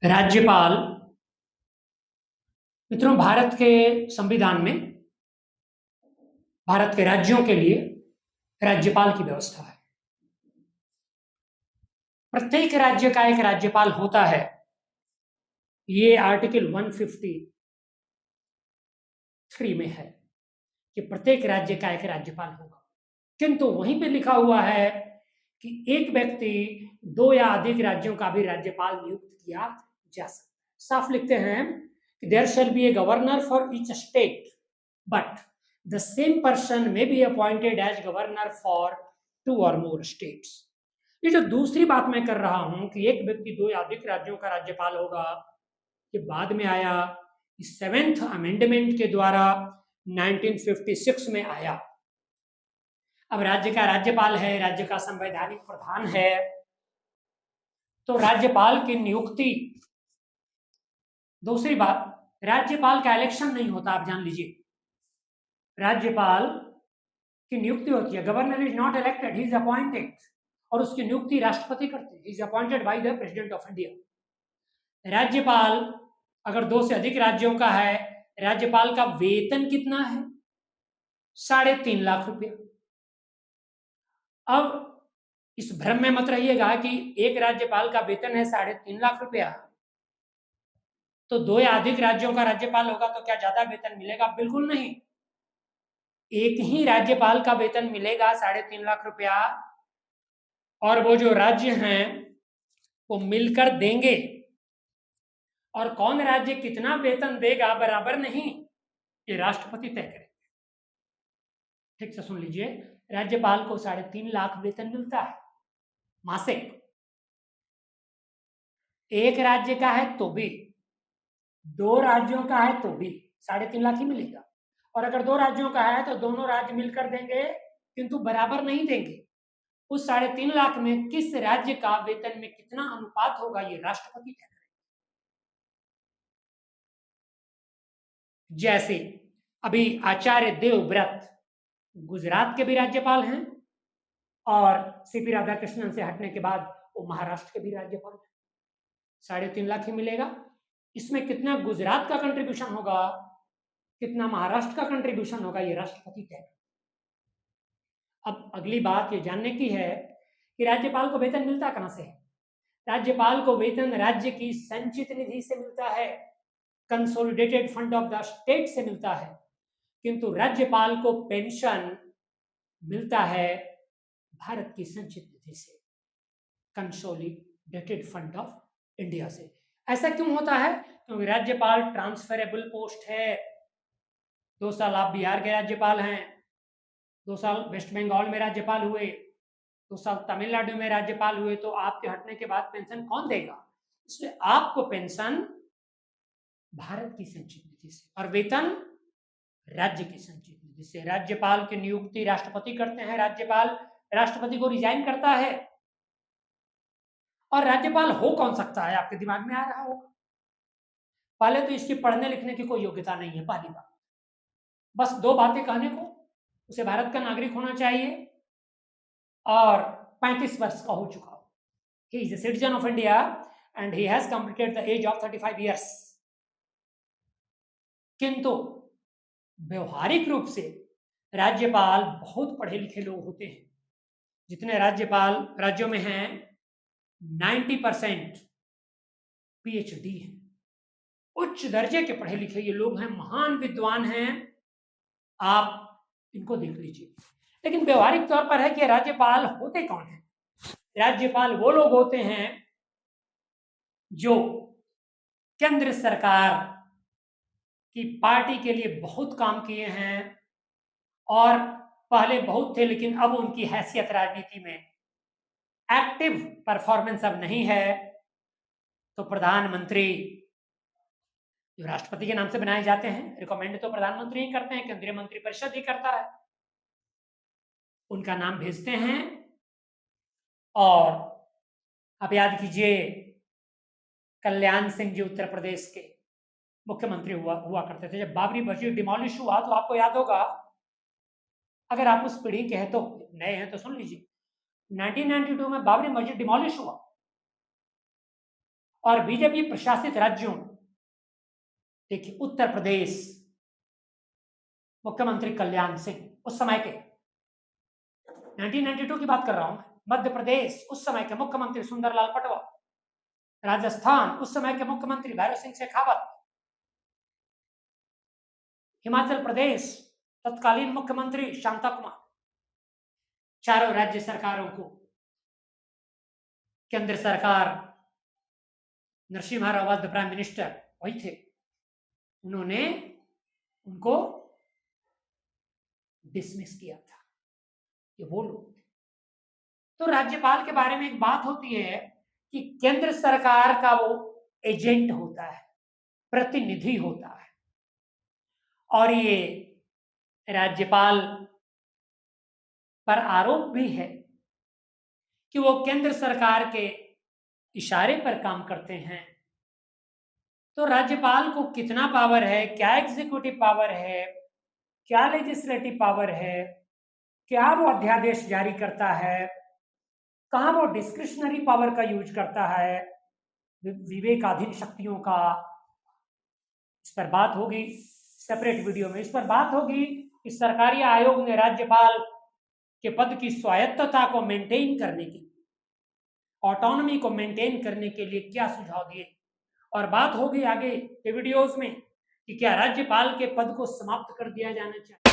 राज्यपाल। मित्रों, भारत के संविधान में भारत के राज्यों के लिए राज्यपाल की व्यवस्था है। प्रत्येक राज्य का एक राज्यपाल होता है। ये आर्टिकल 153 में है कि प्रत्येक राज्य का एक राज्यपाल होगा, किंतु वहीं पे लिखा हुआ है कि एक व्यक्ति दो या अधिक राज्यों का भी राज्यपाल नियुक्त किया जा सकता है। साफ लिखते हैं कि there shall be a governor for each state, but the same person may be appointed as governor for 2 और मोर स्टेट्स। ये जो दूसरी बात मैं कर रहा हूं कि एक व्यक्ति दो या अधिक राज्यों का राज्यपाल होगा, ये बाद में आया, इस 7th अमेंडमेंट के द्वारा 1956 में आया। अब राज्य का राज्यपाल है, राज्य का संवैधानिक प्रधान है, तो राज्यपाल की नियुक्ति। दूसरी बात, राज्यपाल का इलेक्शन नहीं होता, आप जान लीजिए। राज्यपाल की नियुक्ति होती है। Governor is not elected, he is appointed, और उसकी नियुक्ति राष्ट्रपति करते हैं। He is appointed by the president of India. राज्यपाल अगर दो से अधिक राज्यों का है, राज्यपाल का वेतन कितना है? 3.5 लाख रुपया। अब इस भ्रम में मत रहिएगा कि एक राज्यपाल का वेतन है 3.5 लाख रुपया, तो दो या अधिक राज्यों का राज्यपाल होगा तो क्या ज्यादा वेतन मिलेगा? बिल्कुल नहीं। एक ही राज्यपाल का वेतन मिलेगा 3.5 लाख रुपया, और वो जो राज्य हैं वो मिलकर देंगे। और कौन राज्य कितना वेतन देगा बराबर नहीं, ये राष्ट्रपति तय करेंगे। ठीक से सुन लीजिए, राज्यपाल को 3.5 लाख वेतन मिलता है मासिक। एक राज्य का है तो भी, दो राज्यों का है तो भी 3.5 लाख ही मिलेगा। और अगर दो राज्यों का है तो दोनों राज्य मिलकर देंगे, किंतु बराबर नहीं देंगे। उस 3.5 लाख में किस राज्य का वेतन में कितना अनुपात होगा, ये राष्ट्रपति तय करेंगे। जैसे अभी आचार्य देवव्रत गुजरात के भी राज्यपाल हैं, और सीपी राधाकृष्णन से हटने के बाद वो महाराष्ट्र के भी राज्यपाल हैं। 3.5 लाख ही मिलेगा। इसमें कितना गुजरात का कंट्रीब्यूशन होगा, कितना महाराष्ट्र का कंट्रीब्यूशन होगा, ये राष्ट्रपति तय करेंगे। अब अगली बात ये जानने की है कि राज्यपाल को वेतन मिलता कहां से है। राज्यपाल को वेतन राज्य की संचित निधि से मिलता है, consolidated fund of the state से मिलता है, किंतु राज्यपाल को पेंशन मिलता है भारत की संचित निधि से, कंसोलिडेटेड फंड ऑफ इंडिया से। ऐसा क्यों होता है? क्योंकि राज्यपाल ट्रांसफरेबल पोस्ट है। 2 साल आप बिहार के राज्यपाल हैं, 2 साल वेस्ट बंगाल में राज्यपाल हुए, 2 साल तमिलनाडु में राज्यपाल हुए, तो आपके हटने के बाद पेंशन कौन देगा? इसलिए आपको पेंशन भारत की संचित निधि से, और वेतन राज्य की संचित निधि से। राज्यपाल की नियुक्ति राष्ट्रपति करते हैं। राज्यपाल राष्ट्रपति को रिजाइन करता है। और राज्यपाल हो कौन सकता है, आपके दिमाग में आ रहा होगा। पहले तो इसकी पढ़ने लिखने की कोई योग्यता नहीं है, पहली बात। बस 2 बातें कहने को, उसे भारत का नागरिक होना चाहिए और 35 वर्ष का हो चुका हो। He is a citizen of India and he has completed the age of 35 years. किंतु व्यवहारिक रूप से राज्यपाल बहुत पढ़े लिखे लोग होते हैं। जितने राज्यपाल राज्यों में हैं, 90% पीएचडी है, उच्च दर्जे के पढ़े लिखे ये लोग हैं, महान विद्वान हैं। आप इनको देख लीजिए। लेकिन व्यवहारिक तौर पर है कि राज्यपाल होते कौन हैं? राज्यपाल वो लोग होते हैं जो केंद्र सरकार की पार्टी के लिए बहुत काम किए हैं, और पहले बहुत थे लेकिन अब उनकी हैसियत राजनीति में एक्टिव परफॉर्मेंस अब नहीं है। तो प्रधानमंत्री जो राष्ट्रपति के नाम से बनाए जाते हैं, रिकमेंड तो प्रधानमंत्री ही करते हैं, केंद्रीय मंत्रिपरिषद ही करता है, उनका नाम भेजते हैं। और आप याद कीजिए, कल्याण सिंह जी उत्तर प्रदेश के मुख्यमंत्री हुआ करते थे। जब बाबरी मस्जिद डिमोलिश हुआ तो आपको याद होगा, अगर आप उस पीढ़ी के हैं तो, नए हैं तो सुन लीजिए, 1992 में बाबरी मस्जिद डिमोलिश हुआ, और बीजेपी प्रशासित राज्यों, देखिए उत्तर प्रदेश मुख्यमंत्री कल्याण सिंह उस समय के, 1992 की बात कर रहा हूं। मध्य प्रदेश उस समय के मुख्यमंत्री सुंदरलाल पटवा, राजस्थान उस समय के मुख्यमंत्री भैरव सिंह शेखावत, हिमाचल प्रदेश तत्कालीन मुख्यमंत्री शांता कुमार। चारों राज्य सरकारों को केंद्र सरकार, Narasimha Rao was the prime minister, वही थे, उन्होंने उनको डिसमिस किया था। ये वो लोग थे। तो राज्यपाल के बारे में एक बात होती है कि केंद्र सरकार का वो एजेंट होता है, प्रतिनिधि होता है, और ये राज्यपाल पर आरोप भी है कि वो केंद्र सरकार के इशारे पर काम करते हैं। तो राज्यपाल को कितना पावर है, क्या एग्जीक्यूटिव पावर है, क्या लेजिस्लेटिव पावर है, क्या वो अध्यादेश जारी करता है, कहां वो डिस्क्रिशनरी पावर का यूज करता है, विवेकाधीन शक्तियों का, इस पर बात होगी सेपरेट वीडियो में। इस पर बात होगी कि सरकारी आयोग ने राज्यपाल के पद की स्वायत्तता को मेंटेन करने के, ऑटोनॉमी को मेंटेन करने के लिए क्या सुझाव दिए, और बात होगी आगे के वीडियोस में कि क्या राज्यपाल के पद को समाप्त कर दिया जाना चाहिए।